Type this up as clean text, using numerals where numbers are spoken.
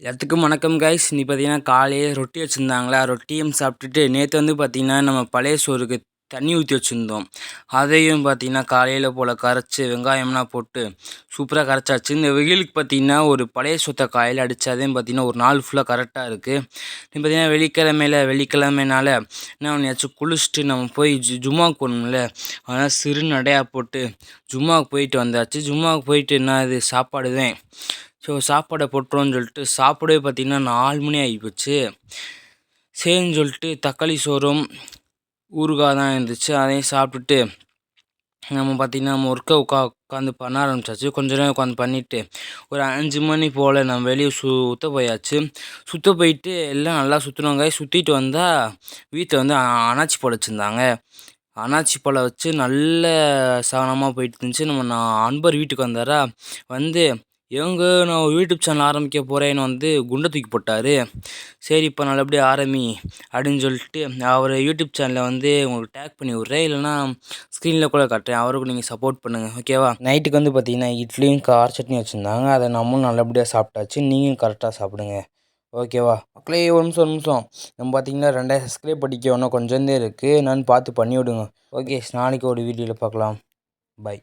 எல்லாத்துக்கும் வணக்கம் கைஸ். இன்னைக்கு பார்த்தீங்கன்னா காலையே ரொட்டி வச்சுருந்தாங்களா, ரொட்டியும் சாப்பிட்டுட்டு நேற்று வந்து பார்த்திங்கன்னா நம்ம பழைய சோறுக்கு தண்ணி ஊற்றி வச்சுருந்தோம். அதையும் பார்த்திங்கன்னா காலையில் போல் கரைச்சி வெங்காயம்லாம் போட்டு சூப்பராக கரைச்சாச்சு. இந்த வெயிலுக்கு பார்த்திங்கன்னா ஒரு பழைய சோத்தை காலையில் அடித்தாதையும் பார்த்திங்கன்னா ஒரு நாள் ஃபுல்லாக கரெக்டாக இருக்குது. இப்போ பார்த்திங்கன்னா வெள்ளிக்கிழமைனால என்ன பண்ணியாச்சும் குளிச்சுட்டு நம்ம போய் ஜும்மாவுக்கு போகணும்ல, அதனால் சிறு நடையாக போட்டு ஜும்மாவுக்கு போயிட்டு வந்தாச்சு. ஜும்மாவுக்கு போயிட்டு என்ன இது சாப்பாடு தான். ஸோ சாப்பாடை போட்டுருவோன்னு சொல்லிட்டு சாப்பிடவே பார்த்திங்கன்னா 4 மணி ஆகிப்போச்சு. சரின்னு சொல்லிட்டு தக்காளி சோறும் ஊறுகாய் தான் இருந்துச்சு, அதையும் சாப்பிட்டுட்டு நம்ம பார்த்திங்கன்னா நம்ம ஒர்க்கை உட்காந்து பண்ண ஆரம்பிச்சாச்சு. கொஞ்ச நேரம் உட்காந்து பண்ணிவிட்டு ஒரு 5 மணி போல் நம்ம வெளியே சுற்ற போயாச்சு. சுற்ற போயிட்டு எல்லாம் நல்லா சுற்றுனோங்க. சுற்றிட்டு வந்தால் வீட்டில் வந்து அனாச்சி பழம் வச்சுருந்தாங்க. அனாச்சி பழம் வச்சு நல்ல சாணமாக போயிட்டு இருந்துச்சு. நான் அன்பர் வீட்டுக்கு வந்தாரா, வந்து நான் ஒரு யூடியூப் சேனல் ஆரம்பிக்க போகிறேன்னு வந்து குண்டை தூக்கி போட்டார். சரி இப்போ நல்லபடியாக ஆரம்பி அப்படின்னு சொல்லிட்டு அவர் யூடியூப் சேனலில் வந்து உங்களுக்கு டேக் பண்ணி விட்றேன், இல்லைனா ஸ்க்ரீனில் கூட காட்டுறேன். அவருக்கு நீங்கள் சப்போர்ட் பண்ணுங்கள், ஓகேவா? நைட்டுக்கு வந்து பார்த்திங்கன்னா இட்லியும் கார சட்னி வச்சுருந்தாங்க. அதை நம்மளும் நல்லபடியாக சாப்பிட்டாச்சு. நீங்களும் கரெக்டாக சாப்பிடுங்க, ஓகேவா? மக்களே ஒரு நிமிஷம் நம்ம பார்த்திங்கன்னா 2000 சப்ஸ்கிரைப் படிக்க இன்னும் கொஞ்சம் இருக்குது. என்னன்னு பார்த்து பண்ணி விடுங்க. ஓகே, நாளைக்கு ஒரு வீடியோவில் பார்க்கலாம். பை.